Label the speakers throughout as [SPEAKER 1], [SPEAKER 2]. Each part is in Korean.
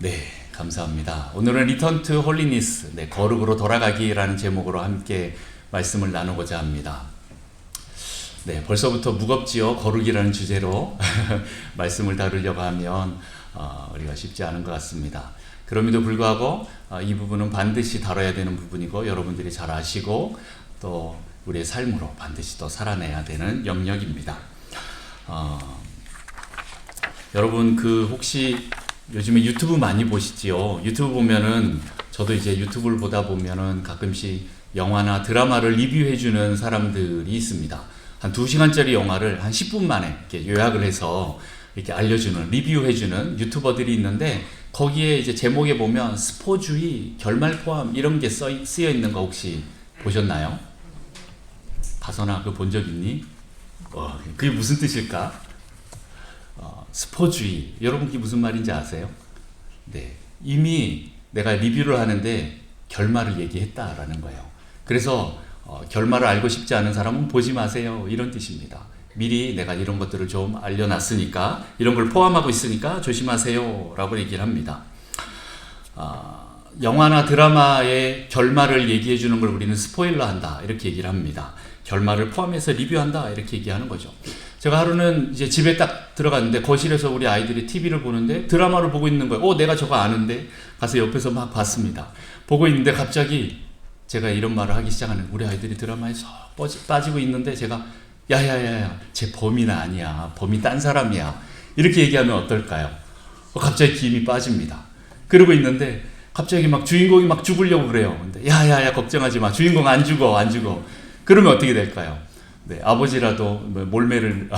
[SPEAKER 1] 네, 감사합니다. 오늘은 Return to Holiness, 거룩으로 돌아가기라는 제목으로 함께 말씀을 나누고자 합니다. 네, 벌써부터 무겁지요. 거룩이라는 주제로 말씀을 다루려고 하면 우리가 쉽지 않은 것 같습니다. 그럼에도 불구하고 이 부분은 반드시 다뤄야 되는 부분이고 여러분들이 잘 아시고 또 우리의 삶으로 반드시 또 살아내야 되는 영역입니다. 여러분 혹시 요즘에 유튜브 많이 보시지요? 유튜브 보면은 저도 이제 유튜브를 보다 보면은 가끔씩 영화나 드라마를 리뷰해주는 사람들이 있습니다. 한 2시간짜리 영화를 한 10분 만에 이렇게 요약을 해서 이렇게 알려주는, 리뷰해주는 유튜버들이 있는데 거기에 이제 제목에 보면 스포주의, 결말 포함 이런 게 쓰여 있는 거 혹시 보셨나요? 가선아, 그거 본 적 있니? 그게 무슨 뜻일까? 스포주의. 여러분 그게 무슨 말인지 아세요? 네. 이미 내가 리뷰를 하는데 결말을 얘기했다라는 거예요. 그래서 결말을 알고 싶지 않은 사람은 보지 마세요. 이런 뜻입니다. 미리 내가 이런 것들을 좀 알려놨으니까, 이런 걸 포함하고 있으니까 조심하세요. 라고 얘기를 합니다. 영화나 드라마의 결말을 얘기해 주는 걸 우리는 스포일러 한다. 이렇게 얘기를 합니다. 결말을 포함해서 리뷰한다. 이렇게 얘기하는 거죠. 제가 하루는 이제 집에 딱 들어갔는데 거실에서 우리 아이들이 TV를 보는데 드라마를 보고 있는 거예요. 내가 저거 아는데 가서 옆에서 막 봤습니다. 보고 있는데 갑자기 제가 이런 말을 하기 시작하는, 우리 아이들이 드라마에 빠지고 있는데 제가 야야야야, 쟤 범인 아니야. 범인 딴 사람이야. 이렇게 얘기하면 어떨까요? 갑자기 기임이 빠집니다. 그러고 있는데 갑자기 막 주인공이 막 죽으려고 그래요. 근데 야야야, 걱정하지 마. 주인공 안 죽어. 그러면 어떻게 될까요? 네, 아버지라도 몰매를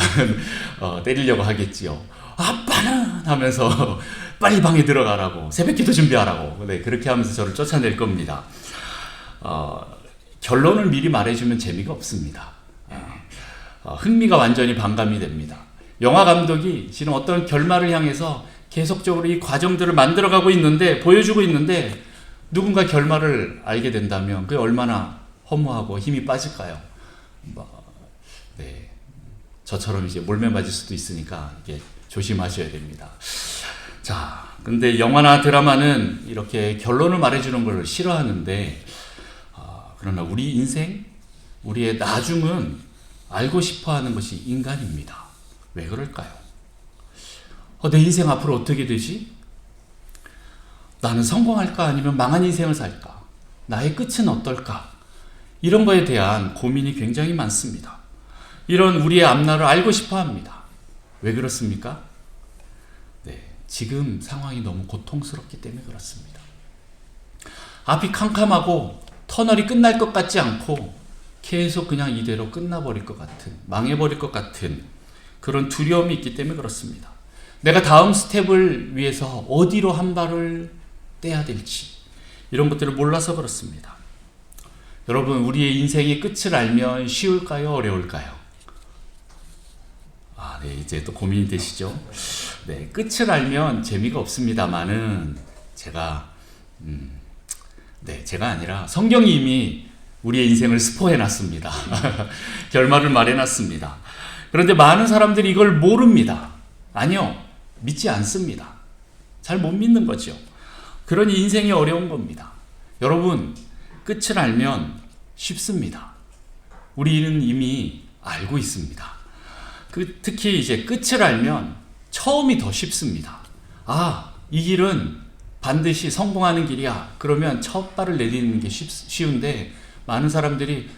[SPEAKER 1] 때리려고 하겠지요. 아빠는 하면서 빨리 방에 들어가라고, 새벽기도 준비하라고, 네, 그렇게 하면서 저를 쫓아낼 겁니다. 결론을 미리 말해주면 재미가 없습니다. 흥미가 완전히 반감이 됩니다. 영화 감독이 지금 어떤 결말을 향해서 계속적으로 이 과정들을 만들어가고 있는데, 보여주고 있는데 누군가 결말을 알게 된다면 그게 얼마나 허무하고 힘이 빠질까요? 네, 저처럼 이제 몰매 맞을 수도 있으니까 이게 조심하셔야 됩니다. 자, 근데 영화나 드라마는 이렇게 결론을 말해주는 걸 싫어하는데, 그러나 우리 인생, 우리의 나중은 알고 싶어하는 것이 인간입니다. 왜 그럴까요? 내 인생 앞으로 어떻게 되지? 나는 성공할까 아니면 망한 인생을 살까? 나의 끝은 어떨까? 이런 거에 대한 고민이 굉장히 많습니다. 이런 우리의 앞날을 알고 싶어 합니다. 왜 그렇습니까? 네, 지금 상황이 너무 고통스럽기 때문에 그렇습니다. 앞이 캄캄하고 터널이 끝날 것 같지 않고 계속 그냥 이대로 끝나버릴 것 같은, 망해버릴 것 같은 그런 두려움이 있기 때문에 그렇습니다. 내가 다음 스텝을 위해서 어디로 한 발을 떼야 될지 이런 것들을 몰라서 그렇습니다. 여러분, 우리의 인생의 끝을 알면 쉬울까요? 어려울까요? 네, 이제 또 고민이 되시죠? 네, 끝을 알면 재미가 없습니다만은 제가 아니라 성경이 이미 우리의 인생을 스포해놨습니다. 결말을 말해놨습니다. 그런데 많은 사람들이 이걸 모릅니다. 아니요, 믿지 않습니다. 잘 못 믿는 거죠. 그러니 인생이 어려운 겁니다. 여러분, 끝을 알면 쉽습니다. 우리는 이미 알고 있습니다. 특히 이제 끝을 알면 처음이 더 쉽습니다. 이 길은 반드시 성공하는 길이야. 그러면 첫 발을 내딛는 게 쉬운데 많은 사람들이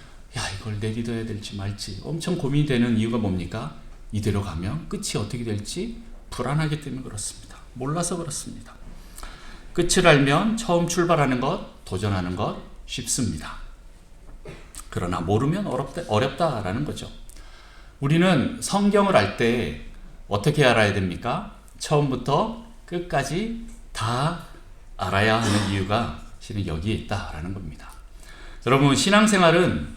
[SPEAKER 1] 이걸 내딛어야 될지 말지 엄청 고민이 되는 이유가 뭡니까? 이대로 가면 끝이 어떻게 될지 불안하기 때문에 그렇습니다. 몰라서 그렇습니다. 끝을 알면 처음 출발하는 것, 도전하는 것 쉽습니다. 그러나 모르면 어렵다라는 거죠. 우리는 성경을 알 때 어떻게 알아야 됩니까? 처음부터 끝까지 다 알아야 하는 이유가 실은 여기에 있다라는 겁니다. 여러분, 신앙생활은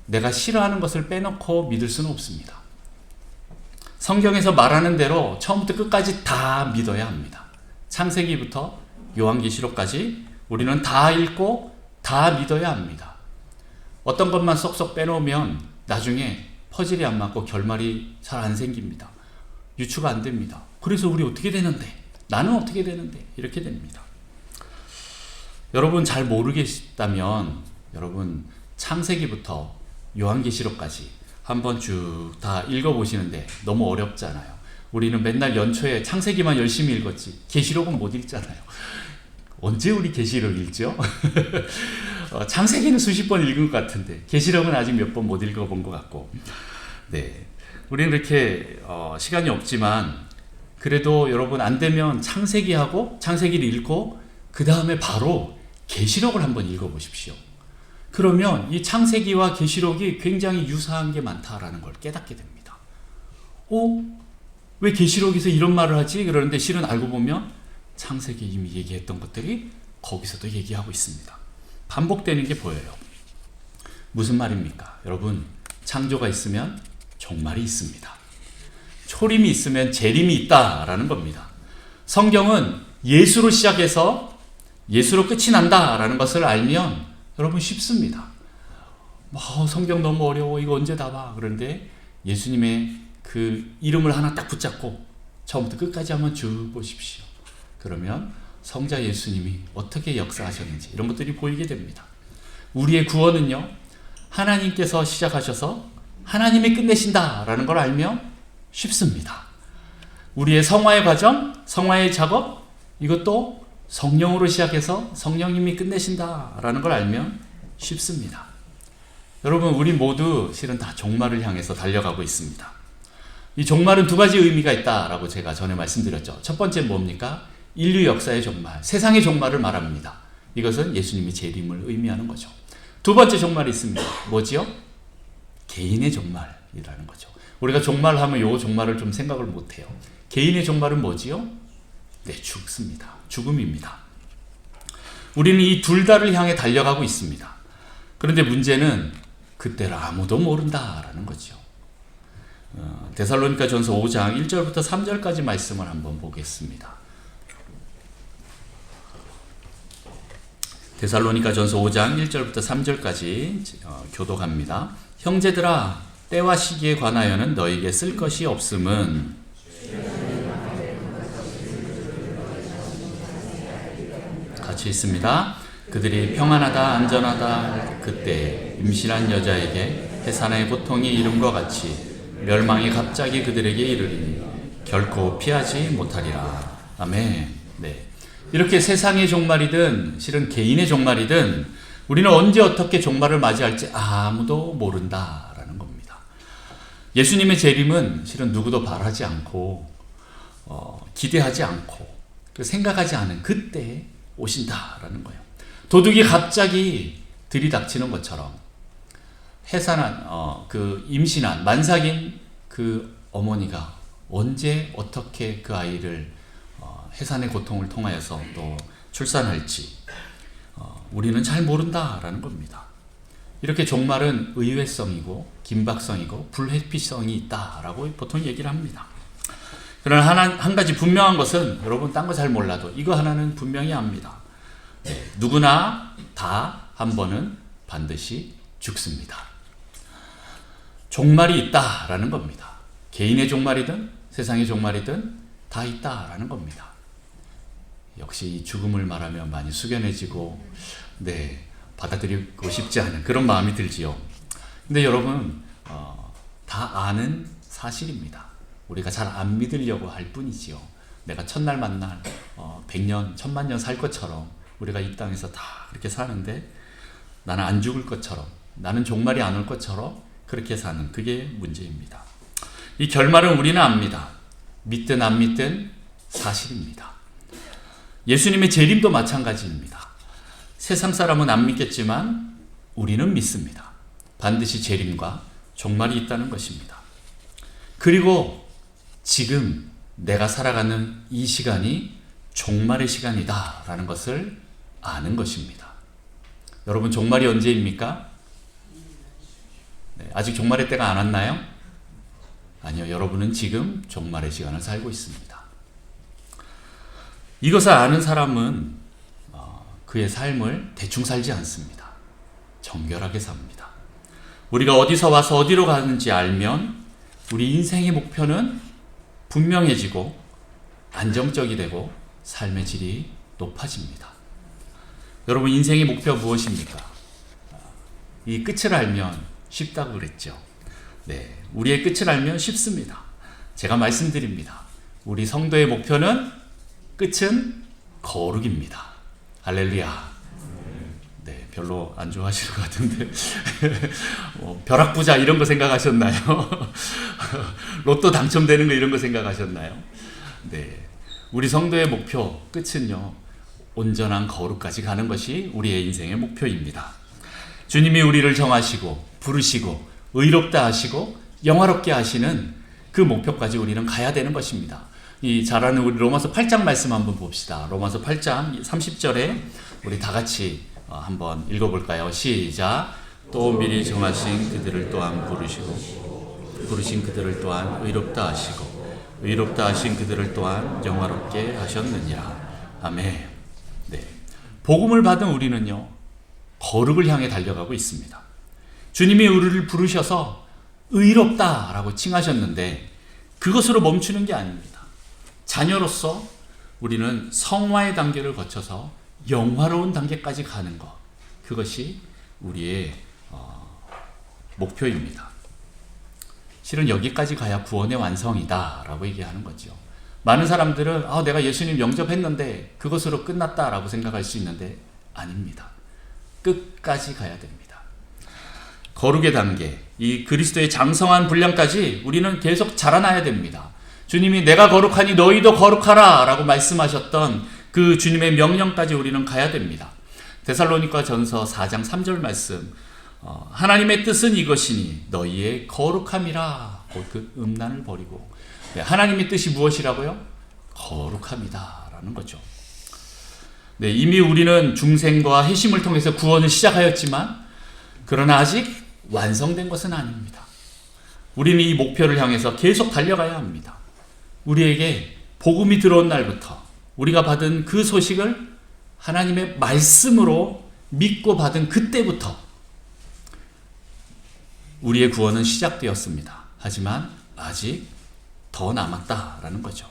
[SPEAKER 1] 내가 싫어하는 것을 빼놓고 믿을 수는 없습니다. 성경에서 말하는 대로 처음부터 끝까지 다 믿어야 합니다. 창세기부터 요한계시록까지 우리는 다 읽고 다 믿어야 합니다. 어떤 것만 쏙쏙 빼놓으면 나중에 퍼즐이 안 맞고 결말이 잘 안 생깁니다. 유추가 안 됩니다. 그래서 우리 어떻게 되는데? 나는 어떻게 되는데? 이렇게 됩니다. 여러분 잘 모르겠다면 여러분 창세기부터 요한계시록까지 한번 쭉 다 읽어보시는데 너무 어렵잖아요. 우리는 맨날 연초에 창세기만 열심히 읽었지 계시록은 못 읽잖아요. 언제 우리 계시록 읽죠? 창세기는 수십 번 읽은 것 같은데 계시록은 아직 몇 번 못 읽어본 것 같고, 네, 우리는 이렇게 시간이 없지만 그래도 여러분 안 되면 창세기를 읽고 그 다음에 바로 계시록을 한번 읽어보십시오. 그러면 이 창세기와 계시록이 굉장히 유사한 게 많다라는 걸 깨닫게 됩니다. 왜 계시록에서 이런 말을 하지? 그러는데 실은 알고 보면 창세기에 이미 얘기했던 것들이 거기서도 얘기하고 있습니다. 반복되는 게 보여요. 무슨 말입니까? 여러분, 창조가 있으면 종말이 있습니다. 초림이 있으면 재림이 있다라는 겁니다. 성경은 예수로 시작해서 예수로 끝이 난다라는 것을 알면 여러분 쉽습니다. 성경 너무 어려워. 이거 언제 다 봐. 그런데 예수님의 그 이름을 하나 딱 붙잡고 처음부터 끝까지 한번 쭉 보십시오. 그러면 성자 예수님이 어떻게 역사하셨는지 이런 것들이 보이게 됩니다. 우리의 구원은요, 하나님께서 시작하셔서 하나님이 끝내신다라는 걸 알면 쉽습니다. 우리의 성화의 과정, 성화의 작업, 이것도 성령으로 시작해서 성령님이 끝내신다라는 걸 알면 쉽습니다. 여러분, 우리 모두 실은 다 종말을 향해서 달려가고 있습니다. 이 종말은 두 가지 의미가 있다라고 제가 전에 말씀드렸죠. 첫 번째 뭡니까? 인류 역사의 종말, 세상의 종말을 말합니다. 이것은 예수님이 재림을 의미하는 거죠. 두 번째 종말이 있습니다. 뭐지요? 개인의 종말이라는 거죠. 우리가 종말하면 요 종말을 좀 생각을 못해요. 개인의 종말은 뭐지요? 네, 죽습니다. 죽음입니다. 우리는 이 둘 다를 향해 달려가고 있습니다. 그런데 문제는 그때를 아무도 모른다라는 거죠. 데살로니가 전서 5장 1절부터 3절까지 말씀을 한번 보겠습니다. 데살로니가 전서 5장 1절부터 3절까지 교독합니다. 형제들아, 때와 시기에 관하여는 너에게 쓸 것이 없음은 같이 있습니다. 그들이 평안하다 안전하다 그때 임신한 여자에게 해산의 고통이 이름과 같이 멸망이 갑자기 그들에게 이르리니 결코 피하지 못하리라. 아멘. 네. 이렇게 세상의 종말이든 실은 개인의 종말이든 우리는 언제 어떻게 종말을 맞이할지 아무도 모른다라는 겁니다. 예수님의 재림은 실은 누구도 바라지 않고 기대하지 않고 생각하지 않은 그때 오신다라는 거예요. 도둑이 갑자기 들이닥치는 것처럼 해산한 임신한 만삭인 그 어머니가 언제 어떻게 그 아이를 해산의 고통을 통하여서 또 출산할지 우리는 잘 모른다라는 겁니다. 이렇게 종말은 의외성이고 긴박성이고 불회피성이 있다라고 보통 얘기를 합니다. 그러나 한 가지 분명한 것은 여러분 딴 거 잘 몰라도 이거 하나는 분명히 압니다. 네, 누구나 다 한 번은 반드시 죽습니다. 종말이 있다라는 겁니다. 개인의 종말이든 세상의 종말이든 다 있다라는 겁니다. 역시 이 죽음을 말하면 많이 숙연해지고 받아들이고 싶지 않은 그런 마음이 들지요. 근데 여러분 다 아는 사실입니다. 우리가 잘 안 믿으려고 할 뿐이지요. 내가 첫날 만날 100년, 1000만 살 것처럼 우리가 이 땅에서 다 그렇게 사는데 나는 안 죽을 것처럼, 나는 종말이 안 올 것처럼 그렇게 사는 그게 문제입니다. 이 결말은 우리는 압니다. 믿든 안 믿든 사실입니다. 예수님의 재림도 마찬가지입니다. 세상 사람은 안 믿겠지만 우리는 믿습니다. 반드시 재림과 종말이 있다는 것입니다. 그리고 지금 내가 살아가는 이 시간이 종말의 시간이다 라는 것을 아는 것입니다. 여러분, 종말이 언제입니까? 아직 종말의 때가 안 왔나요? 아니요, 여러분은 지금 종말의 시간을 살고 있습니다. 이것을 아는 사람은 그의 삶을 대충 살지 않습니다. 정결하게 삽니다. 우리가 어디서 와서 어디로 가는지 알면 우리 인생의 목표는 분명해지고 안정적이 되고 삶의 질이 높아집니다. 여러분, 인생의 목표가 무엇입니까? 이 끝을 알면 쉽다고 그랬죠. 네, 우리의 끝을 알면 쉽습니다. 제가 말씀드립니다. 우리 성도의 목표는 끝은 거룩입니다. 할렐루야. 네, 별로 안 좋아하시는 것 같은데 벼락부자 이런 거 생각하셨나요? 로또 당첨되는 거 이런 거 생각하셨나요? 네, 우리 성도의 목표 끝은요, 온전한 거룩까지 가는 것이 우리의 인생의 목표입니다. 주님이 우리를 정하시고 부르시고 의롭다 하시고 영화롭게 하시는 그 목표까지 우리는 가야 되는 것입니다. 이 잘 아는 우리 로마서 8장 말씀 한번 봅시다. 로마서 8장 30절에 우리 다 같이 한번 읽어볼까요? 시작. 또 미리 정하신 그들을 또한 부르신 그들을 또한 의롭다 하시고 의롭다 하신 그들을 또한 영화롭게 하셨느니라. 아멘. 네, 복음을 받은 우리는요, 거룩을 향해 달려가고 있습니다. 주님이 우리를 부르셔서 의롭다라고 칭하셨는데 그것으로 멈추는 게 아닙니다. 자녀로서 우리는 성화의 단계를 거쳐서 영화로운 단계까지 가는 것, 그것이 우리의 목표입니다. 실은 여기까지 가야 구원의 완성이다 라고 얘기하는 거죠. 많은 사람들은 내가 예수님 영접했는데 그것으로 끝났다라고 생각할 수 있는데 아닙니다. 끝까지 가야 됩니다. 거룩의 단계, 이 그리스도의 장성한 분량까지 우리는 계속 자라나야 됩니다. 주님이 내가 거룩하니 너희도 거룩하라 라고 말씀하셨던 그 주님의 명령까지 우리는 가야 됩니다. 데살로니가 전서 4장 3절 말씀, 하나님의 뜻은 이것이니 너희의 거룩함이라. 그 음란을 버리고, 네, 하나님의 뜻이 무엇이라고요? 거룩함이다 라는 거죠. 네, 이미 우리는 중생과 회심을 통해서 구원을 시작하였지만 그러나 아직 완성된 것은 아닙니다. 우리는 이 목표를 향해서 계속 달려가야 합니다. 우리에게 복음이 들어온 날부터 우리가 받은 그 소식을 하나님의 말씀으로 믿고 받은 그때부터 우리의 구원은 시작되었습니다. 하지만 아직 더 남았다라는 거죠.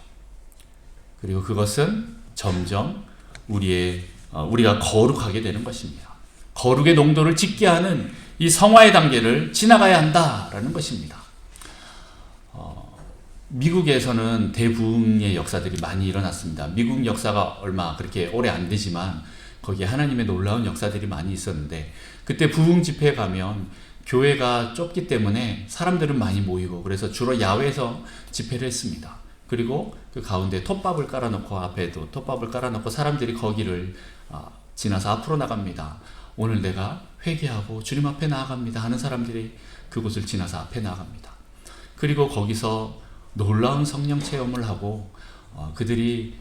[SPEAKER 1] 그리고 그것은 점점 우리가 거룩하게 되는 것입니다. 거룩의 농도를 짓게 하는 이 성화의 단계를 지나가야 한다라는 것입니다. 미국에서는 대부흥의 역사들이 많이 일어났습니다. 미국 역사가 얼마 그렇게 오래 안 되지만 거기에 하나님의 놀라운 역사들이 많이 있었는데, 그때 부흥 집회에 가면 교회가 좁기 때문에 사람들은 많이 모이고 그래서 주로 야외에서 집회를 했습니다. 그리고 그 가운데 톱밥을 깔아놓고, 앞에도 톱밥을 깔아놓고 사람들이 거기를 지나서 앞으로 나갑니다. 오늘 내가 회개하고 주님 앞에 나아갑니다 하는 사람들이 그곳을 지나서 앞에 나아갑니다. 그리고 거기서 놀라운 성령 체험을 하고 그들이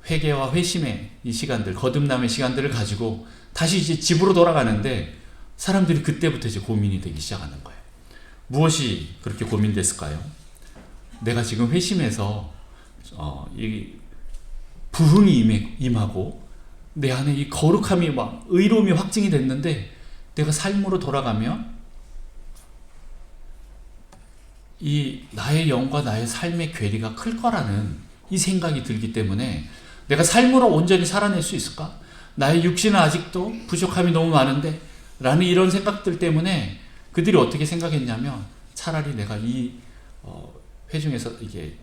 [SPEAKER 1] 회개와 회심의 이 시간들, 거듭남의 시간들을 가지고 다시 이제 집으로 돌아가는데 사람들이 그때부터 이제 고민이 되기 시작하는 거예요. 무엇이 그렇게 고민됐을까요? 내가 지금 회심해서 이 부흥이 임하고 내 안에 이 거룩함이 막 의로움이 확증이 됐는데 내가 삶으로 돌아가면 이 나의 영과 나의 삶의 괴리가 클 거라는 이 생각이 들기 때문에 내가 삶으로 온전히 살아낼 수 있을까? 나의 육신은 아직도 부족함이 너무 많은데 라는 이런 생각들 때문에 그들이 어떻게 생각했냐면 차라리 내가 이 회중에서 이게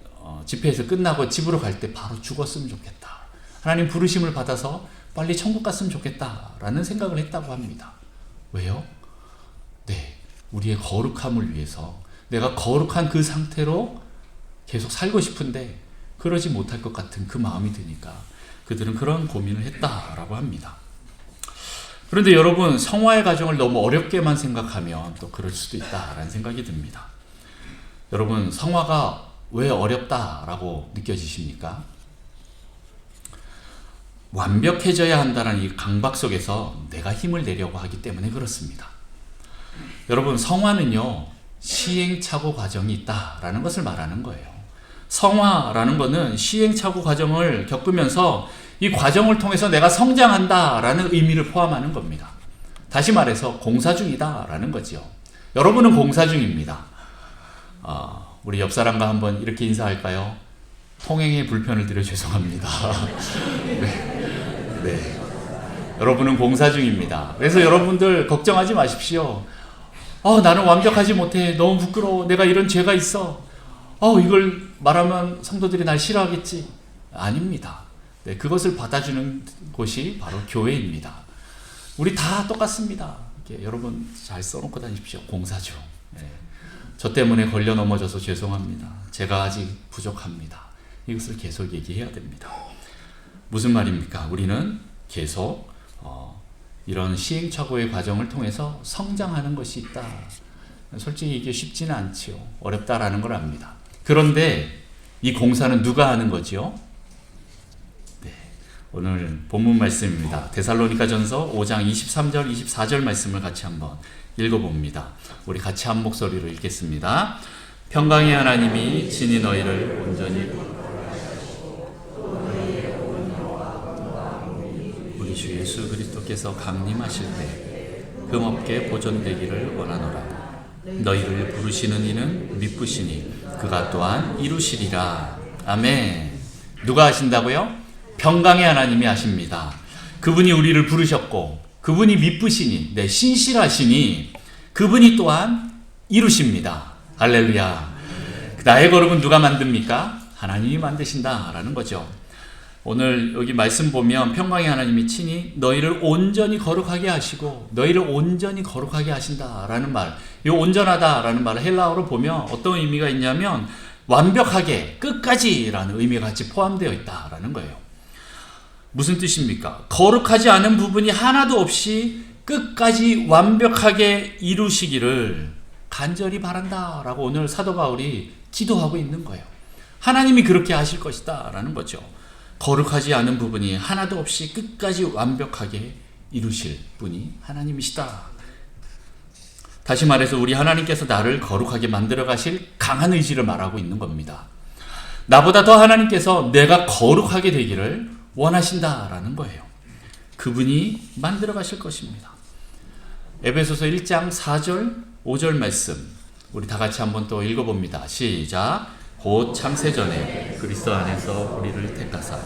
[SPEAKER 1] 집회에서 끝나고 집으로 갈 때 바로 죽었으면 좋겠다. 하나님 부르심을 받아서 빨리 천국 갔으면 좋겠다라는 생각을 했다고 합니다. 왜요? 네, 우리의 거룩함을 위해서 내가 거룩한 그 상태로 계속 살고 싶은데 그러지 못할 것 같은 그 마음이 드니까 그들은 그런 고민을 했다라고 합니다. 그런데 여러분, 성화의 과정을 너무 어렵게만 생각하면 또 그럴 수도 있다라는 생각이 듭니다. 여러분, 성화가 왜 어렵다라고 느껴지십니까? 완벽해져야 한다는 이 강박 속에서 내가 힘을 내려고 하기 때문에 그렇습니다. 여러분, 성화는요, 시행착오 과정이 있다라는 것을 말하는 거예요. 성화라는 것은 시행착오 과정을 겪으면서 이 과정을 통해서 내가 성장한다라는 의미를 포함하는 겁니다. 다시 말해서 공사 중이다라는 거죠. 여러분은 공사 중입니다. 우리 옆 사람과 한번 이렇게 인사할까요? 통행에 불편을 드려 죄송합니다. 네. 네. 여러분은 공사 중입니다. 그래서 여러분들 걱정하지 마십시오. 나는 완벽하지 못해. 너무 부끄러워. 내가 이런 죄가 있어. 이걸 말하면 성도들이 날 싫어하겠지. 아닙니다. 네, 그것을 받아주는 곳이 바로 교회입니다. 우리 다 똑같습니다. 여러분 잘 써놓고 다니십시오. 공사 중. 네. 저 때문에 걸려 넘어져서 죄송합니다. 제가 아직 부족합니다. 이것을 계속 얘기해야 됩니다. 무슨 말입니까? 우리는 계속 이런 시행착오의 과정을 통해서 성장하는 것이 있다. 솔직히 이게 쉽지는 않지요. 어렵다라는 걸 압니다. 그런데 이 공사는 누가 하는 거지요? 네, 오늘 본문 말씀입니다. 데살로니가전서 5장 23절 24절 말씀을 같이 한번 읽어봅니다. 우리 같이 한 목소리로 읽겠습니다. 평강의 하나님이 친히 너희를 온전히 우리 주 예수 그리스도께서 강림하실 때 금없게 보존되기를 원하노라. 너희를 부르시는 이는 미쁘시니 그가 또한 이루시리라. 아멘. 누가 하신다고요? 평강의 하나님이 하십니다. 그분이 우리를 부르셨고 그분이 미쁘시니, 신실하시니 그분이 또한 이루십니다. 할렐루야. 나의 거룩은 누가 만듭니까? 하나님이 만드신다라는 거죠. 오늘 여기 말씀 보면 평강의 하나님이 친히 너희를 온전히 거룩하게 하시고 너희를 온전히 거룩하게 하신다라는 말, 이 온전하다라는 말을 헬라어로 보면 어떤 의미가 있냐면 완벽하게 끝까지라는 의미가 같이 포함되어 있다라는 거예요. 무슨 뜻입니까? 거룩하지 않은 부분이 하나도 없이 끝까지 완벽하게 이루시기를 간절히 바란다라고 오늘 사도 바울이 기도하고 있는 거예요. 하나님이 그렇게 하실 것이다 라는 거죠. 거룩하지 않은 부분이 하나도 없이 끝까지 완벽하게 이루실 분이 하나님이시다. 다시 말해서 우리 하나님께서 나를 거룩하게 만들어 가실 강한 의지를 말하고 있는 겁니다. 나보다 더 하나님께서 내가 거룩하게 되기를 원하신다라는 거예요. 그분이 만들어 가실 것입니다. 에베소서 1장 4절 5절 말씀 우리 다 같이 한번 또 읽어봅니다. 시작. 곧 창세전에 그리스도 안에서 우리를 택하사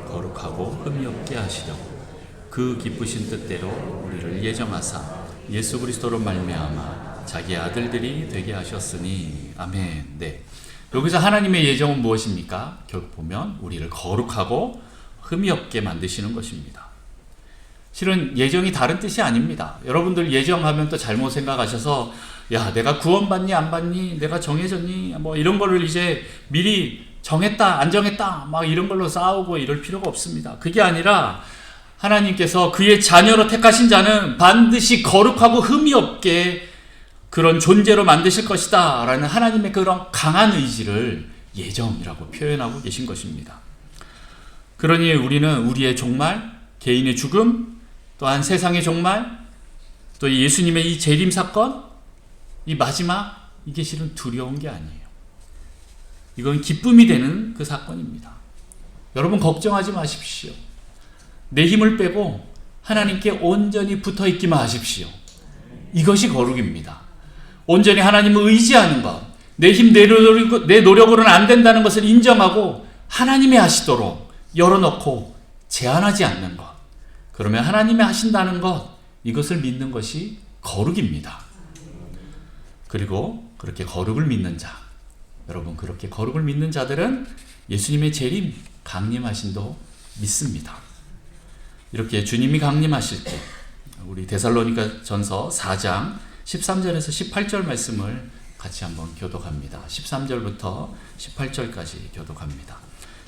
[SPEAKER 1] 거룩하고 흠이 없게 하시려 그 기쁘신 뜻대로 우리를 예정하사 예수 그리스도로 말미암아 자기 아들들이 되게 하셨으니 아멘. 네. 여기서 하나님의 예정은 무엇입니까? 결국 보면 우리를 거룩하고 흠이 없게 만드시는 것입니다. 실은 예정이 다른 뜻이 아닙니다. 여러분들 예정하면 또 잘못 생각하셔서 야, 내가 구원받니 안 받니, 내가 정해졌니, 뭐 이런 거를 이제 미리 정했다 안 정했다 막 이런 걸로 싸우고 이럴 필요가 없습니다. 그게 아니라 하나님께서 그의 자녀로 택하신 자는 반드시 거룩하고 흠이 없게 그런 존재로 만드실 것이다 라는 하나님의 그런 강한 의지를 예정이라고 표현하고 계신 것입니다. 그러니 우리는 우리의 종말, 개인의 죽음, 또한 세상의 종말, 또 예수님의 이 재림 사건, 이 마지막, 이게 실은 두려운 게 아니에요. 이건 기쁨이 되는 그 사건입니다. 여러분 걱정하지 마십시오. 내 힘을 빼고 하나님께 온전히 붙어 있기만 하십시오. 이것이 거룩입니다. 온전히 하나님을 의지하는 것, 내 힘, 내 노력으로는 안 된다는 것을 인정하고 하나님이 하시도록 열어놓고 제한하지 않는 것. 그러면 하나님이 하신다는 것, 이것을 믿는 것이 거룩입니다. 그리고 그렇게 거룩을 믿는 자, 여러분 그렇게 거룩을 믿는 자들은 예수님의 재림, 강림하심도 믿습니다. 이렇게 주님이 강림하실 때 우리 데살로니가 전서 4장 13절에서 18절 말씀을 같이 한번 교독합니다. 13절부터 18절까지 교독합니다.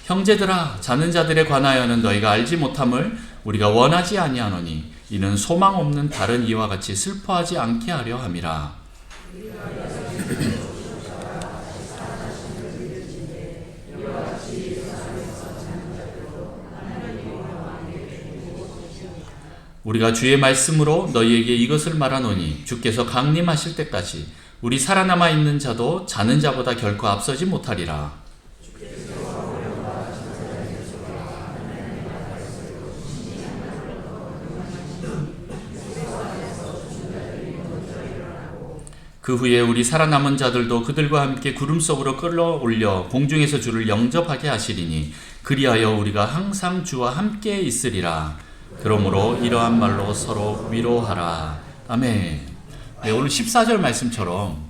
[SPEAKER 1] 형제들아, 자는 자들에 관하여는 너희가 알지 못함을 우리가 원하지 아니하노니 이는 소망 없는 다른 이와 같이 슬퍼하지 않게 하려 함이라. 우리가 주의 말씀으로 너희에게 이것을 말하노니 주께서 강림하실 때까지 우리 살아남아 있는 자도 자는 자보다 결코 앞서지 못하리라. 그 후에 우리 살아남은 자들도 그들과 함께 구름 속으로 끌어올려 공중에서 주를 영접하게 하시리니 그리하여 우리가 항상 주와 함께 있으리라. 그러므로 이러한 말로 서로 위로하라. 아멘. 네, 오늘 14절 말씀처럼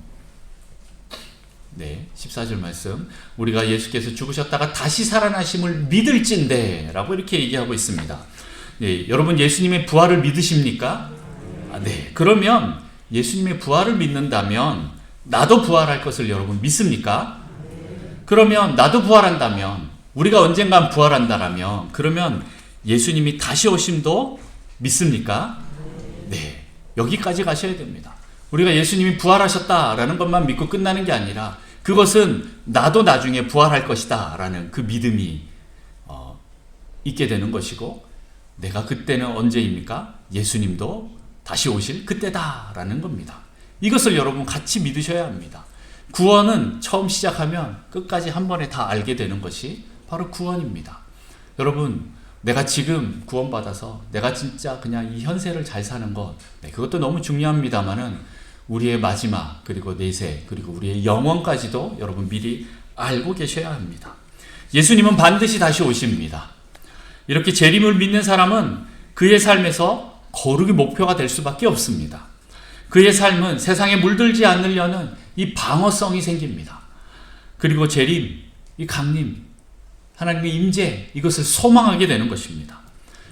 [SPEAKER 1] 14절 말씀, 우리가 예수께서 죽으셨다가 다시 살아나심을 믿을진대 라고 이렇게 얘기하고 있습니다. 네, 여러분 예수님의 부활을 믿으십니까? 네. 그러면 예수님의 부활을 믿는다면 나도 부활할 것을 여러분 믿습니까? 그러면 나도 부활한다면, 우리가 언젠간 부활한다라면, 그러면 예수님이 다시 오심도 믿습니까? 네. 여기까지 가셔야 됩니다. 우리가 예수님이 부활하셨다라는 것만 믿고 끝나는 게 아니라 그것은 나도 나중에 부활할 것이다 라는 그 믿음이 있게 되는 것이고, 내가 그때는 언제입니까? 예수님도 다시 오실 그때다라는 겁니다. 이것을 여러분 같이 믿으셔야 합니다. 구원은 처음 시작하면 끝까지 한 번에 다 알게 되는 것이 바로 구원입니다. 여러분, 내가 지금 구원받아서 내가 진짜 그냥 이 현세를 잘 사는 것, 그것도 너무 중요합니다만은 우리의 마지막, 그리고 내세, 그리고 우리의 영원까지도 여러분 미리 알고 계셔야 합니다. 예수님은 반드시 다시 오십니다. 이렇게 재림을 믿는 사람은 그의 삶에서 거룩이 목표가 될 수밖에 없습니다. 그의 삶은 세상에 물들지 않으려는 이 방어성이 생깁니다. 그리고 재림, 이 강림, 하나님의 임재, 이것을 소망하게 되는 것입니다.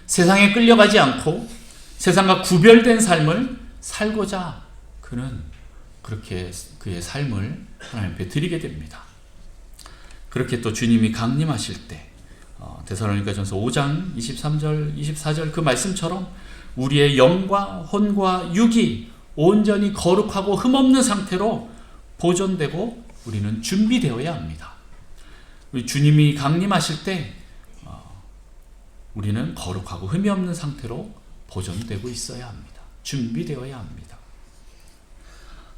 [SPEAKER 1] 세상에 끌려가지 않고 세상과 구별된 삶을 살고자 그는 그렇게 그의 삶을 하나님 앞에 드리게 됩니다. 그렇게 또 주님이 강림하실 때 데살로니가전서 5장 23절 24절 그 말씀처럼 우리의 영과 혼과 육이 온전히 거룩하고 흠없는 상태로 보존되고 우리는 준비되어야 합니다. 우리 주님이 강림하실 때 우리는 거룩하고 흠이 없는 상태로 보존되고 있어야 합니다. 준비되어야 합니다.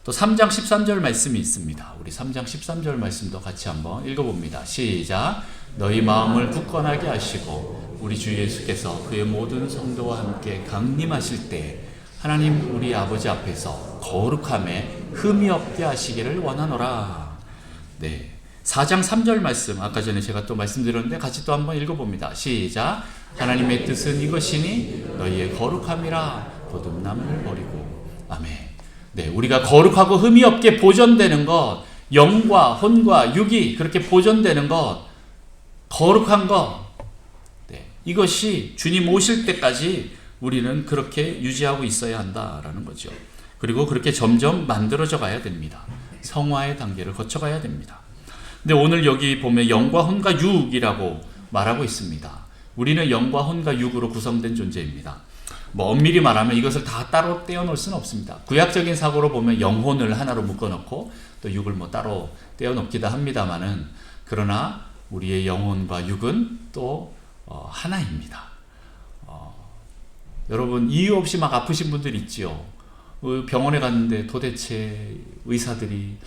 [SPEAKER 1] 또 3장 13절 말씀이 있습니다. 우리 3장 13절 말씀도 같이 한번 읽어봅니다. 시작. 너희 마음을 굳건하게 하시고 우리 주 예수께서 그의 모든 성도와 함께 강림하실 때 하나님 우리 아버지 앞에서 거룩함에 흠이 없게 하시기를 원하노라. 네, 4장 3절 말씀 아까 전에 제가 또 말씀드렸는데 같이 또 한번 읽어봅니다. 시작. 하나님의 뜻은 이것이니 너희의 거룩함이라 거듭남을 버리고. 아멘. 네, 우리가 거룩하고 흠이 없게 보존되는 것, 영과 혼과 육이 그렇게 보존되는 것, 거룩한 것, 이것이 주님 오실 때까지 우리는 그렇게 유지하고 있어야 한다라는 거죠. 그리고 그렇게 점점 만들어져 가야 됩니다. 성화의 단계를 거쳐가야 됩니다. 근데 오늘 여기 보면 영과 혼과 육이라고 말하고 있습니다. 우리는 영과 혼과 육으로 구성된 존재입니다. 엄밀히 말하면 이것을 다 따로 떼어놓을 수는 없습니다. 구약적인 사고로 보면 영혼을 하나로 묶어놓고 또 육을 따로 떼어놓기도 합니다만은, 그러나 우리의 영혼과 육은 또 하나입니다. 여러분 이유 없이 막 아프신 분들 있지요. 병원에 갔는데 도대체 의사들이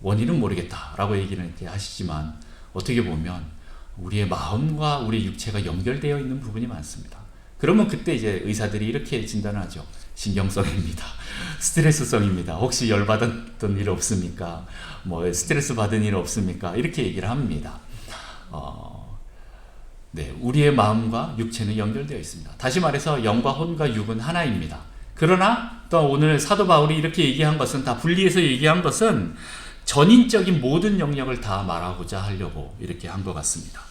[SPEAKER 1] 원인은 모르겠다라고 얘기는 이렇게 하시지만 어떻게 보면 우리의 마음과 우리 육체가 연결되어 있는 부분이 많습니다. 그러면 그때 이제 의사들이 이렇게 진단하죠. 신경성입니다. 스트레스성입니다. 혹시 열받았던 일 없습니까? 스트레스 받은 일 없습니까? 이렇게 얘기를 합니다. 네, 우리의 마음과 육체는 연결되어 있습니다. 다시 말해서 영과 혼과 육은 하나입니다. 그러나 또 오늘 사도 바울이 이렇게 얘기한 것은, 다 분리해서 얘기한 것은 전인적인 모든 영역을 다 말하고자 하려고 이렇게 한 것 같습니다.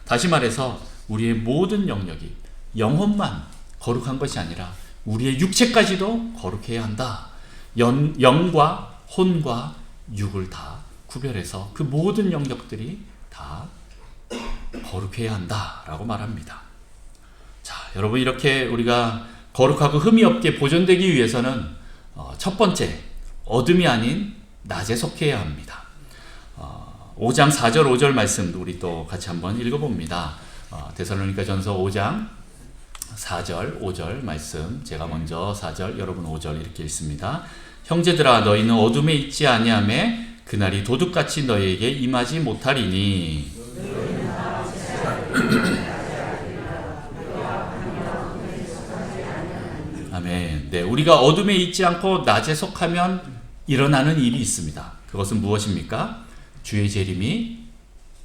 [SPEAKER 1] 다시 말해서 우리의 모든 영역이 영혼만 거룩한 것이 아니라 우리의 육체까지도 거룩해야 한다. 영과 혼과 육을 다 구별해서 그 모든 영역들이 다 거룩해야 한다라고 말합니다. 자, 여러분 이렇게 우리가 거룩하고 흠이 없게 보존되기 위해서는 첫 번째, 어둠이 아닌 낮에 속해야 합니다. 5장 4절 5절 말씀 우리 또 같이 한번 읽어봅니다. 데살로니가전서 5장 4절 5절 말씀, 제가 먼저 4절 여러분 5절 이렇게 읽습니다. 형제들아 너희는 어둠에 있지 아니하매 그날이 도둑같이 너희에게 임하지 못하리니. 아멘. 네, 우리가 어둠에 있지 않고 낮에 속하면 일어나는 일이 있습니다. 그것은 무엇입니까? 주의 재림이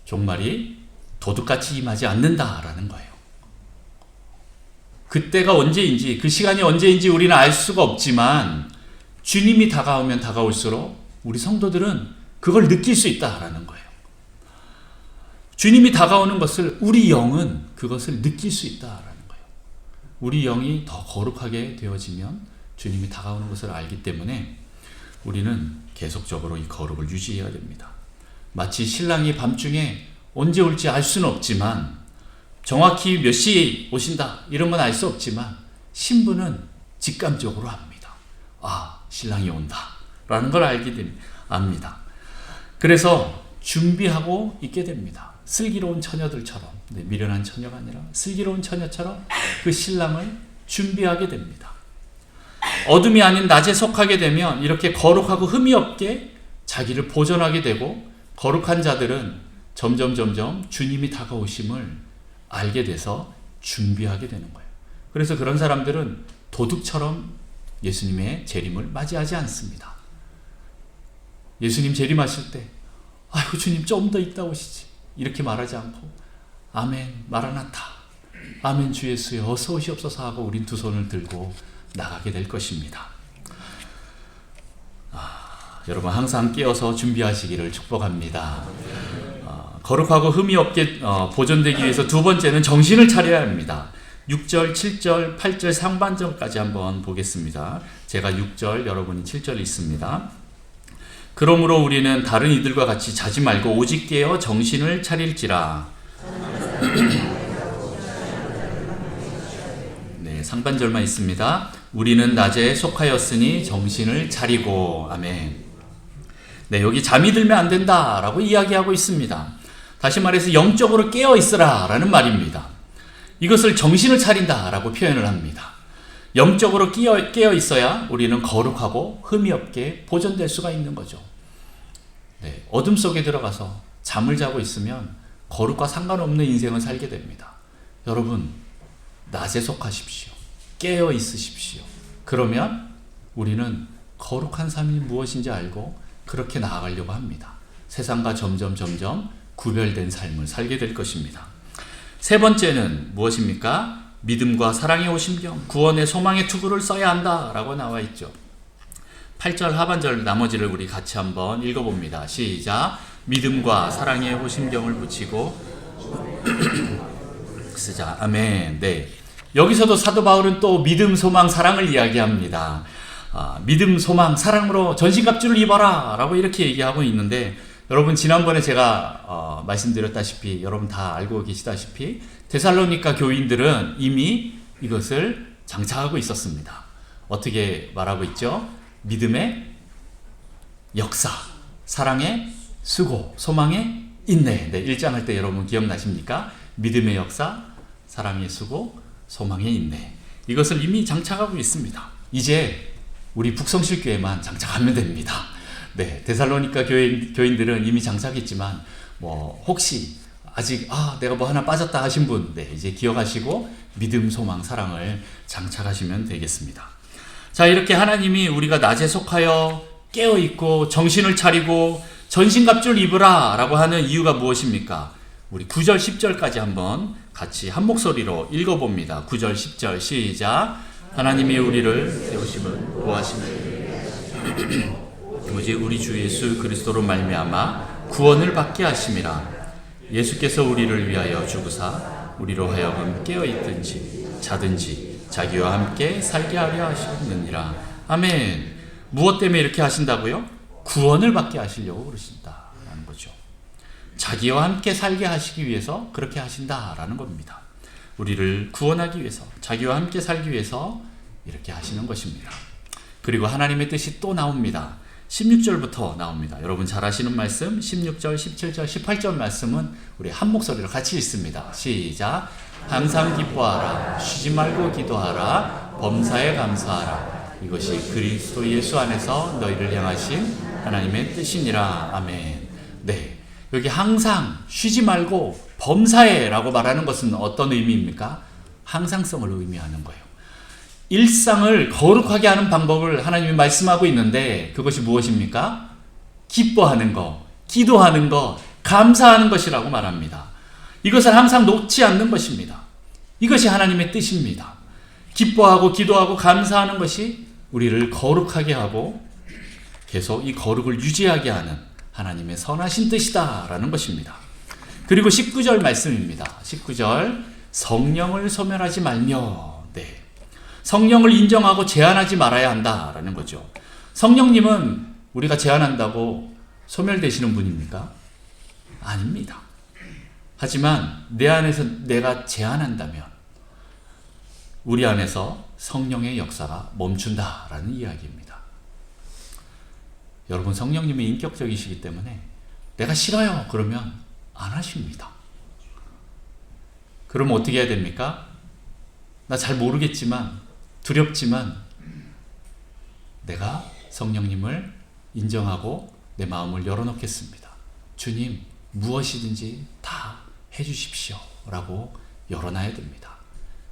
[SPEAKER 1] 종말이 도둑같이 임하지 않는다라는 거예요. 그때가 언제인지, 그 시간이 언제인지 우리는 알 수가 없지만 주님이 다가오면 다가올수록 우리 성도들은 그걸 느낄 수 있다라는 거예요. 주님이 다가오는 것을 우리 영은 그것을 느낄 수 있다라는 거예요. 우리 영이 더 거룩하게 되어지면 주님이 다가오는 것을 알기 때문에 우리는 계속적으로 이 거룩을 유지해야 됩니다. 마치 신랑이 밤중에 언제 올지 알 수는 없지만, 정확히 몇 시에 오신다 이런 건 알 수 없지만 신부는 직감적으로 압니다. 아, 신랑이 온다 라는 걸 압니다. 그래서 준비하고 있게 됩니다. 슬기로운 처녀들처럼, 미련한 처녀가 아니라 슬기로운 처녀처럼 그 신랑을 준비하게 됩니다. 어둠이 아닌 낮에 속하게 되면 이렇게 거룩하고 흠이 없게 자기를 보존하게 되고, 거룩한 자들은 점점 주님이 다가오심을 알게 돼서 준비하게 되는 거예요. 그래서 그런 사람들은 도둑처럼 예수님의 재림을 맞이하지 않습니다. 예수님 재림하실 때 아이고 주님 좀 더 있다 오시지 이렇게 말하지 않고 아멘 마라나타, 아멘 주 예수여 어서 오시옵소서 하고 우린 두 손을 들고 나가게 될 것입니다. 여러분 항상 깨어서 준비하시기를 축복합니다. 거룩하고 흠이 없게 보존되기 위해서 두 번째는 정신을 차려야 합니다. 6절, 7절, 8절 상반절까지 한번 보겠습니다. 제가 6절, 여러분이 7절 읽습니다. 그러므로 우리는 다른 이들과 같이 자지 말고 오직 깨어 정신을 차릴지라. 네, 상반절만 있습니다. 우리는 낮에 속하였으니 정신을 차리고. 아멘. 네, 여기 잠이 들면 안 된다라고 이야기하고 있습니다. 다시 말해서 영적으로 깨어 있으라 라는 말입니다. 이것을 정신을 차린다 라고 표현을 합니다. 영적으로 깨어 있어야 우리는 거룩하고 흠이 없게 보존될 수가 있는 거죠. 네, 어둠 속에 들어가서 잠을 자고 있으면 거룩과 상관없는 인생을 살게 됩니다. 여러분, 낮에 속하십시오. 깨어 있으십시오. 그러면 우리는 거룩한 삶이 무엇인지 알고 그렇게 나아가려고 합니다. 세상과 점점 구별된 삶을 살게 될 것입니다. 세 번째는 무엇입니까? 믿음과 사랑의 오심경, 구원의 소망의 투구를 써야 한다라고 나와 있죠. 8절 하반절 나머지를 우리 같이 한번 읽어봅니다. 시작. 믿음과 사랑의 오심경을 붙이고 쓰자. 아멘. 네. 여기서도 사도 바울은 또 믿음, 소망, 사랑을 이야기합니다. 믿음, 소망, 사랑으로 전신갑주를 입어라 라고 이렇게 얘기하고 있는데, 여러분 지난번에 제가 말씀드렸다시피 여러분 다 알고 계시다시피 데살로니가 교인들은 이미 이것을 장착하고 있었습니다. 어떻게 말하고 있죠? 믿음의 역사, 사랑의 수고, 소망의 인내. 네, 1장 할 때 여러분 기억나십니까? 믿음의 역사, 사랑의 수고, 소망의 인내. 이것을 이미 장착하고 있습니다. 이제 우리 북성실교회만 장착하면 됩니다. 네, 데살로니가 교인들은 이미 장착했지만 혹시 아직 내가 뭐 하나 빠졌다 하신 분, 네, 이제 기억하시고 믿음, 소망, 사랑을 장착하시면 되겠습니다. 자, 이렇게 하나님이 우리가 낮에 속하여 깨어 있고 정신을 차리고 전신갑주를 입으라 라고 하는 이유가 무엇입니까? 우리 9절, 10절까지 한번 같이 한 목소리로 읽어봅니다. 9절, 10절 시작. 하나님이 우리를 세우심을 구하심을 오직 우리 주 예수 그리스도로 말미암아 구원을 받게 하심이라. 예수께서 우리를 위하여 죽으사 우리로 하여금 깨어있든지 자든지 자기와 함께 살게 하려 하시느니라. 아멘. 무엇 때문에 이렇게 하신다고요? 구원을 받게 하시려고 그러신다라는 거죠. 자기와 함께 살게 하시기 위해서 그렇게 하신다라는 겁니다. 우리를 구원하기 위해서, 자기와 함께 살기 위해서 이렇게 하시는 것입니다. 그리고 하나님의 뜻이 또 나옵니다. 16절부터 나옵니다. 여러분 잘 아시는 말씀 16절, 17절, 18절 말씀은 우리 한 목소리로 같이 읽습니다. 시작. 항상 기뻐하라. 쉬지 말고 기도하라. 범사에 감사하라. 이것이 그리스도 예수 안에서 너희를 향하신 하나님의 뜻이니라. 아멘. 네, 여기 항상 쉬지 말고 범사에 라고 말하는 것은 어떤 의미입니까? 항상성을 의미하는 거예요. 일상을 거룩하게 하는 방법을 하나님이 말씀하고 있는데 그것이 무엇입니까? 기뻐하는 것, 기도하는 것, 감사하는 것이라고 말합니다. 이것을 항상 놓지 않는 것입니다. 이것이 하나님의 뜻입니다. 기뻐하고 기도하고 감사하는 것이 우리를 거룩하게 하고 계속 이 거룩을 유지하게 하는 하나님의 선하신 뜻이다라는 것입니다. 그리고 19절 말씀입니다. 19절 성령을 소멸하지 말며 네. 성령을 인정하고 제한하지 말아야 한다라는 거죠. 성령님은 우리가 제한한다고 소멸되시는 분입니까? 아닙니다. 하지만 내 안에서 내가 제한한다면 우리 안에서 성령의 역사가 멈춘다라는 이야기입니다. 여러분, 성령님이 인격적이시기 때문에 내가 싫어요 그러면 안 하십니다. 그러면 어떻게 해야 됩니까? 나 잘 모르겠지만 두렵지만 내가 성령님을 인정하고 내 마음을 열어놓겠습니다. 주님, 무엇이든지 다 해주십시오 라고 열어놔야 됩니다.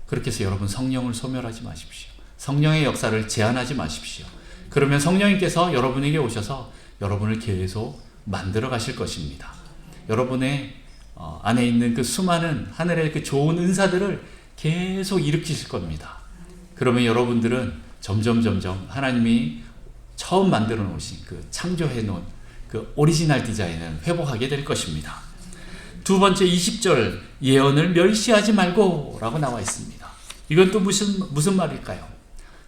[SPEAKER 1] 그렇게 해서 여러분, 성령을 소멸하지 마십시오. 성령의 역사를 제한하지 마십시오. 그러면 성령님께서 여러분에게 오셔서 여러분을 계속 만들어 가실 것입니다. 여러분의 안에 있는 그 수많은 하늘의 그 좋은 은사들을 계속 일으키실 겁니다. 그러면 여러분들은 점점 하나님이 처음 만들어 놓으신 그 창조해 놓은 그 오리지널 디자인을 회복하게 될 것입니다. 두 번째 20절 예언을 멸시하지 말고 라고 나와 있습니다. 이건 또 무슨 말일까요?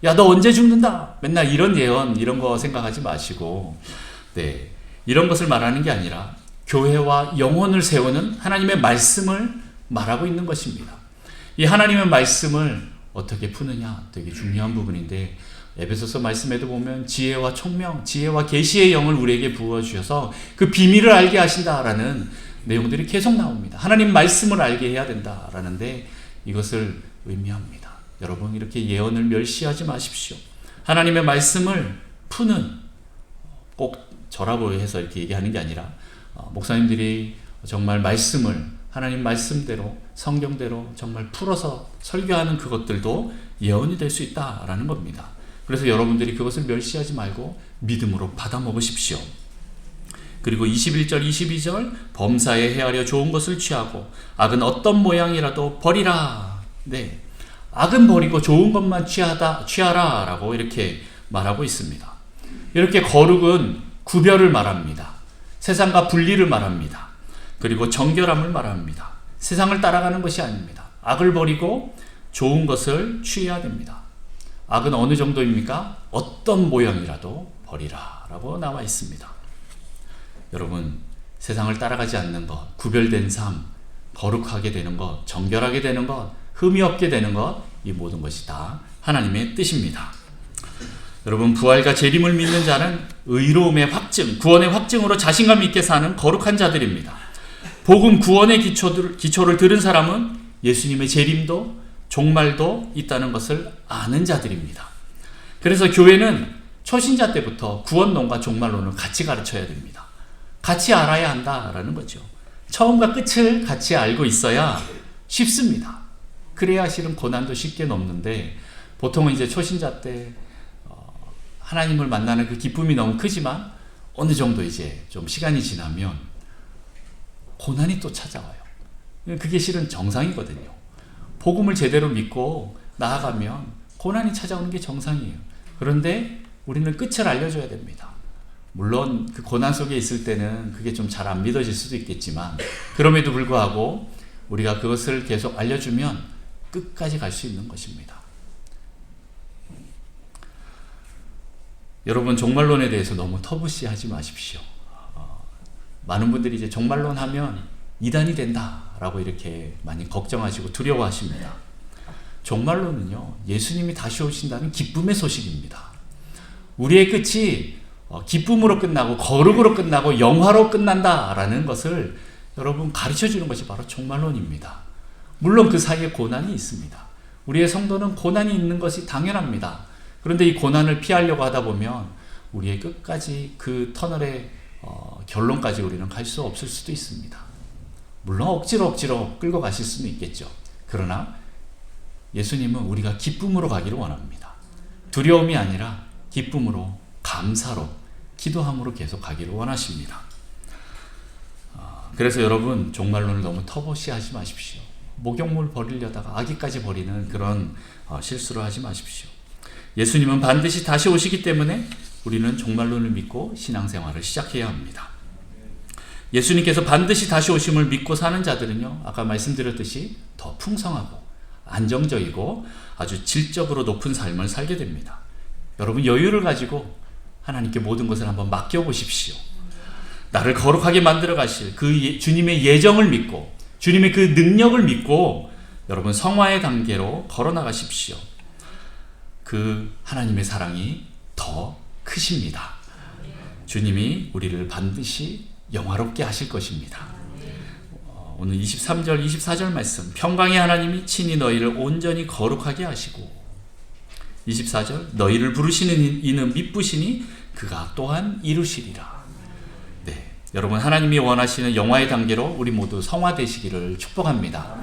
[SPEAKER 1] 야, 너 언제 죽는다? 맨날 이런 예언 이런 거 생각하지 마시고 네, 이런 것을 말하는 게 아니라 교회와 영혼을 세우는 하나님의 말씀을 말하고 있는 것입니다. 이 하나님의 말씀을 어떻게 푸느냐 되게 중요한 부분인데 에베소서 말씀에도 보면 지혜와 총명, 지혜와 계시의 영을 우리에게 부어주셔서 그 비밀을 알게 하신다라는 내용들이 계속 나옵니다. 하나님 말씀을 알게 해야 된다라는데 이것을 의미합니다. 여러분, 이렇게 예언을 멸시하지 마십시오. 하나님의 말씀을 푸는, 꼭 저라고 해서 이렇게 얘기하는 게 아니라 목사님들이 정말 말씀을 하나님 말씀대로 성경대로 정말 풀어서 설교하는 그것들도 예언이 될 수 있다라는 겁니다. 그래서 여러분들이 그것을 멸시하지 말고 믿음으로 받아 먹으십시오. 그리고 21절 22절 범사에 헤아려 좋은 것을 취하고 악은 어떤 모양이라도 버리라. 네, 악은 버리고 좋은 것만 취하라 라고 이렇게 말하고 있습니다. 이렇게 거룩은 구별을 말합니다. 세상과 분리를 말합니다. 그리고 정결함을 말합니다. 세상을 따라가는 것이 아닙니다. 악을 버리고 좋은 것을 취해야 됩니다. 악은 어느 정도입니까? 어떤 모양이라도 버리라 라고 나와 있습니다. 여러분, 세상을 따라가지 않는 것, 구별된 삶, 거룩하게 되는 것, 정결하게 되는 것, 흠이 없게 되는 것, 이 모든 것이 다 하나님의 뜻입니다. 여러분, 부활과 재림을 믿는 자는 의로움의 확증, 구원의 확증으로 자신감 있게 사는 거룩한 자들입니다. 복음 구원의 기초를 들은 사람은 예수님의 재림도 종말도 있다는 것을 아는 자들입니다. 그래서 교회는 초신자 때부터 구원론과 종말론을 같이 가르쳐야 됩니다. 같이 알아야 한다라는 거죠. 처음과 끝을 같이 알고 있어야 쉽습니다. 그래야 실은 고난도 쉽게 넘는데 보통은 이제 초신자 때 하나님을 만나는 그 기쁨이 너무 크지만 어느 정도 이제 좀 시간이 지나면 고난이 또 찾아와요. 그게 실은 정상이거든요. 복음을 제대로 믿고 나아가면 고난이 찾아오는 게 정상이에요. 그런데 우리는 끝을 알려줘야 됩니다. 물론 그 고난 속에 있을 때는 그게 좀 잘 안 믿어질 수도 있겠지만 그럼에도 불구하고 우리가 그것을 계속 알려주면 끝까지 갈 수 있는 것입니다. 여러분, 종말론에 대해서 너무 터부시하지 마십시오. 많은 분들이 이제 종말론 하면 이단이 된다라고 이렇게 많이 걱정하시고 두려워하십니다. 종말론은요, 예수님이 다시 오신다는 기쁨의 소식입니다. 우리의 끝이 기쁨으로 끝나고 거룩으로 끝나고 영화로 끝난다라는 것을 여러분 가르쳐 주는 것이 바로 종말론입니다. 물론 그 사이에 고난이 있습니다. 우리의 성도는 고난이 있는 것이 당연합니다. 그런데 이 고난을 피하려고 하다 보면 우리의 끝까지 그 터널의 결론까지 우리는 갈 수 없을 수도 있습니다. 물론 억지로 끌고 가실 수는 있겠죠. 그러나 예수님은 우리가 기쁨으로 가기를 원합니다. 두려움이 아니라 기쁨으로, 감사로, 기도함으로 계속 가기를 원하십니다. 그래서 여러분, 종말론을 너무 터부시하지 마십시오. 목욕물 버리려다가 아기까지 버리는 그런 실수를 하지 마십시오. 예수님은 반드시 다시 오시기 때문에 우리는 종말론을 믿고 신앙생활을 시작해야 합니다. 예수님께서 반드시 다시 오심을 믿고 사는 자들은요, 아까 말씀드렸듯이 더 풍성하고 안정적이고 아주 질적으로 높은 삶을 살게 됩니다. 여러분, 여유를 가지고 하나님께 모든 것을 한번 맡겨보십시오. 나를 거룩하게 만들어 가실 그 주님의 예정을 믿고, 주님의 그 능력을 믿고 여러분 성화의 단계로 걸어 나가십시오. 그 하나님의 사랑이 더 크십니다. 주님이 우리를 반드시 영화롭게 하실 것입니다. 오늘 23절, 24절 말씀, 평강의 하나님이 친히 너희를 온전히 거룩하게 하시고, 24절, 너희를 부르시는 이는 미쁘시니 그가 또한 이루시리라. 네, 여러분, 하나님이 원하시는 영화의 단계로 우리 모두 성화되시기를 축복합니다.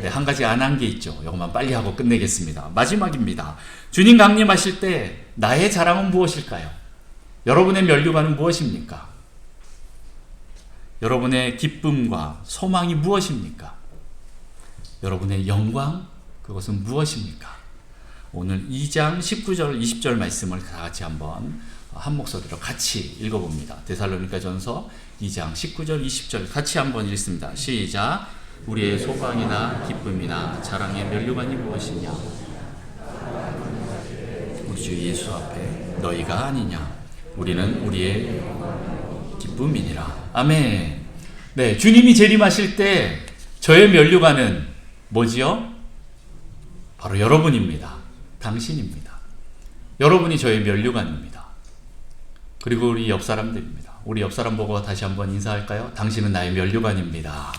[SPEAKER 1] 네, 한 가지 안 한 게 있죠. 이것만 빨리 하고 끝내겠습니다. 마지막입니다. 주님 강림하실 때 나의 자랑은 무엇일까요? 여러분의 면류관은 무엇입니까? 여러분의 기쁨과 소망이 무엇입니까? 여러분의 영광, 그것은 무엇입니까? 오늘 2장 19절 20절 말씀을 다 같이 한번 한 목소리로 같이 읽어봅니다. 데살로니가전서 2장 19절 20절 같이 한번 읽습니다. 시작. 우리의 소망이나 기쁨이나 자랑의 면류관이 무엇이냐? 우리 주 예수 앞에 너희가 아니냐? 우리는 우리의 기쁨이니라. 아멘. 네, 주님이 재림하실 때 저의 면류관은 뭐지요? 바로 여러분입니다. 당신입니다. 여러분이 저의 면류관입니다. 그리고 우리 옆 사람들입니다. 우리 옆 사람 보고 다시 한번 인사할까요? 당신은 나의 면류관입니다.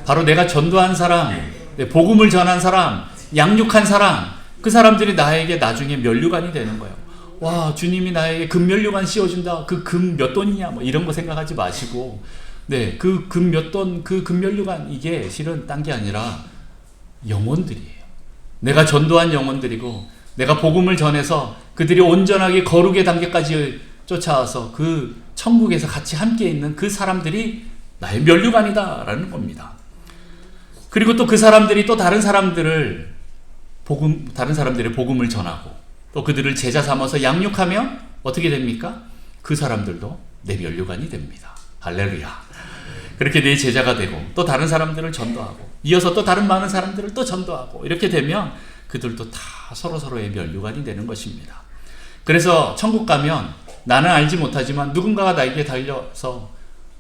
[SPEAKER 1] 바로 내가 전도한 사람, 복음을 전한 사람, 양육한 사람, 그 사람들이 나에게 나중에 면류관이 되는 거예요. 와, 주님이 나에게 금면류관 씌워준다. 그 금 몇 돈이냐, 뭐 이런 거 생각하지 마시고, 네, 그 금 몇 돈, 그 금면류관, 이게 실은 딴 게 아니라 영혼들이에요. 내가 전도한 영혼들이고, 내가 복음을 전해서 그들이 온전하게 거룩의 단계까지 쫓아와서 그 천국에서 같이 함께 있는 그 사람들이 나의 면류관이다라는 겁니다. 그리고 또 그 사람들이 또 다른 사람들의 복음을 전하고, 또 그들을 제자 삼아서 양육하면 어떻게 됩니까? 그 사람들도 내 면류관이 됩니다. 할렐루야. 그렇게 내 제자가 되고, 또 다른 사람들을 전도하고, 이어서 또 다른 많은 사람들을 또 전도하고, 이렇게 되면 그들도 다 서로서로의 면류관이 되는 것입니다. 그래서 천국 가면 나는 알지 못하지만 누군가가 나에게 달려서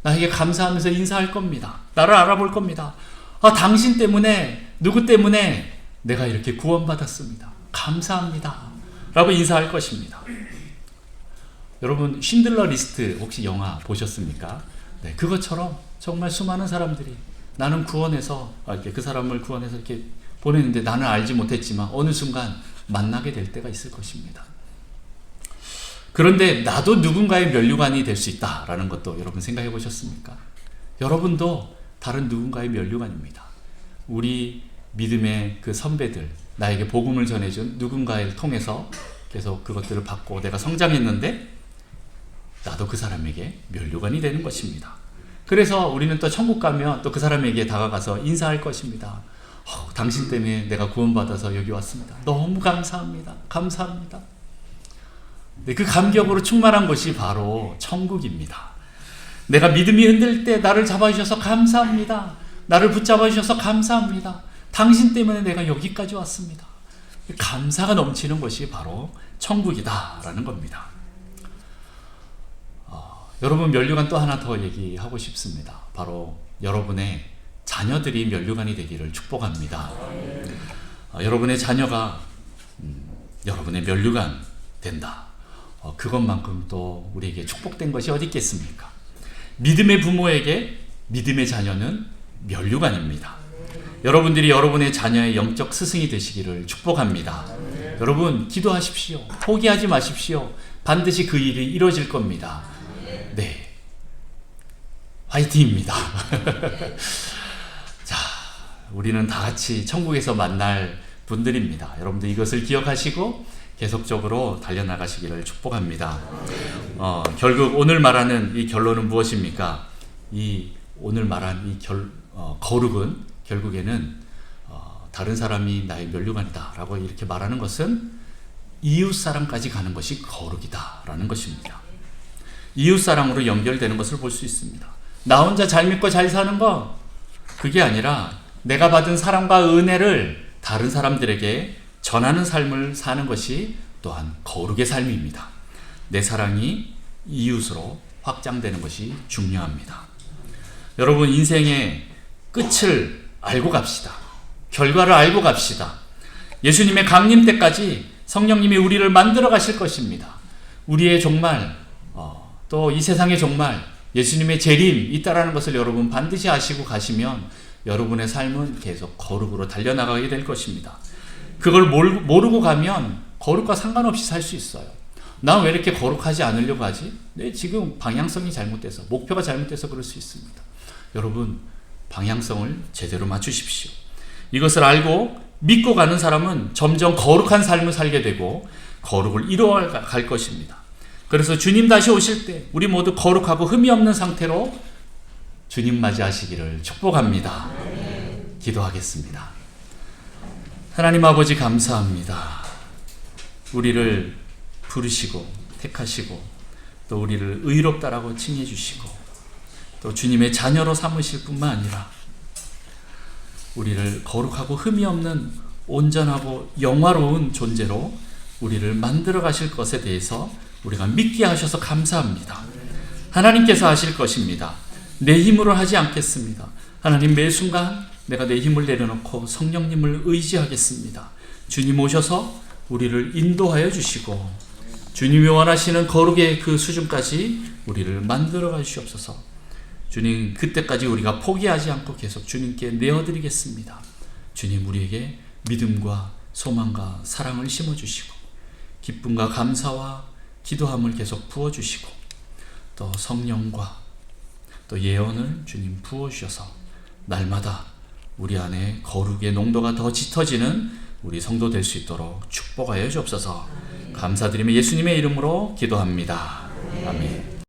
[SPEAKER 1] 나에게 감사하면서 인사할 겁니다. 나를 알아볼 겁니다. 아, 당신 때문에, 누구 때문에 내가 이렇게 구원받았습니다. 감사합니다. 라고 인사할 것입니다. 여러분, 쉰들러 리스트 혹시 영화 보셨습니까? 네, 그것처럼 정말 수많은 사람들이 나는 구원해서, 이렇게 그 사람을 구원해서 이렇게 보냈는데 나는 알지 못했지만 어느 순간 만나게 될 때가 있을 것입니다. 그런데 나도 누군가의 면류관이 될 수 있다라는 것도 여러분 생각해 보셨습니까? 여러분도 다른 누군가의 면류관입니다. 우리 믿음의 그 선배들, 나에게 복음을 전해준 누군가를 통해서 계속 그것들을 받고 내가 성장했는데 나도 그 사람에게 면류관이 되는 것입니다. 그래서 우리는 또 천국 가면 또 그 사람에게 다가가서 인사할 것입니다. 당신 때문에 내가 구원받아서 여기 왔습니다. 너무 감사합니다. 감사합니다. 네, 그 감격으로 충만한 것이 바로 천국입니다. 내가 믿음이 흔들 때 나를 잡아주셔서 감사합니다. 나를 붙잡아 주셔서 감사합니다. 당신 때문에 내가 여기까지 왔습니다. 감사가 넘치는 것이 바로 천국이다라는 겁니다. 여러분, 면류관 또 하나 더 얘기하고 싶습니다. 바로 여러분의 자녀들이 면류관이 되기를 축복합니다. 여러분의 자녀가 여러분의 면류관 된다. 그것만큼 또 우리에게 축복된 것이 어디 있겠습니까? 믿음의 부모에게 믿음의 자녀는 면류관입니다. 여러분들이 여러분의 자녀의 영적 스승이 되시기를 축복합니다. 여러분, 기도하십시오. 포기하지 마십시오. 반드시 그 일이 이루어질 겁니다. 네, 화이팅입니다. 우리는 다 같이 천국에서 만날 분들입니다. 여러분들 이것을 기억하시고 계속적으로 달려나가시기를 축복합니다. 결국 오늘 말하는 이 결론은 무엇입니까? 이 오늘 말한 이 거룩은 결국에는 다른 사람이 나의 면류관이다라고 이렇게 말하는 것은 이웃 사랑까지 가는 것이 거룩이다라는 것입니다. 이웃 사랑으로 연결되는 것을 볼 수 있습니다. 나 혼자 잘 믿고 잘 사는 거 그게 아니라 내가 받은 사랑과 은혜를 다른 사람들에게 전하는 삶을 사는 것이 또한 거룩의 삶입니다. 내 사랑이 이웃으로 확장되는 것이 중요합니다. 여러분 인생의 끝을 알고 갑시다. 결과를 알고 갑시다. 예수님의 강림 때까지 성령님이 우리를 만들어 가실 것입니다. 우리의 종말, 또 이 세상의 종말, 예수님의 재림 있다라는 것을 여러분 반드시 아시고 가시면 여러분의 삶은 계속 거룩으로 달려나가게 될 것입니다. 그걸 모르고 가면 거룩과 상관없이 살 수 있어요. 난 왜 이렇게 거룩하지 않으려고 하지? 네, 지금 방향성이 잘못돼서, 목표가 잘못돼서 그럴 수 있습니다. 여러분, 방향성을 제대로 맞추십시오. 이것을 알고 믿고 가는 사람은 점점 거룩한 삶을 살게 되고 거룩을 이루어갈 것입니다. 그래서 주님 다시 오실 때 우리 모두 거룩하고 흠이 없는 상태로 주님 맞이하시기를 축복합니다. 기도하겠습니다. 하나님 아버지 감사합니다. 우리를 부르시고 택하시고 또 우리를 의롭다라고 칭해 주시고 또 주님의 자녀로 삼으실 뿐만 아니라 우리를 거룩하고 흠이 없는 온전하고 영화로운 존재로 우리를 만들어 가실 것에 대해서 우리가 믿게 하셔서 감사합니다. 하나님께서 하실 것입니다. 내 힘으로 하지 않겠습니다. 하나님 매 순간 내가 내 힘을 내려놓고 성령님을 의지하겠습니다. 주님 오셔서 우리를 인도하여 주시고 주님이 원하시는 거룩의 그 수준까지 우리를 만들어 가시옵소서. 주님 그때까지 우리가 포기하지 않고 계속 주님께 내어드리겠습니다. 주님 우리에게 믿음과 소망과 사랑을 심어주시고 기쁨과 감사와 기도함을 계속 부어주시고 또 성령과 또 예언을 주님 부어주셔서 날마다 우리 안에 거룩의 농도가 더 짙어지는 우리 성도 될 수 있도록 축복하여 주옵소서. 감사드리며 예수님의 이름으로 기도합니다. 아멘.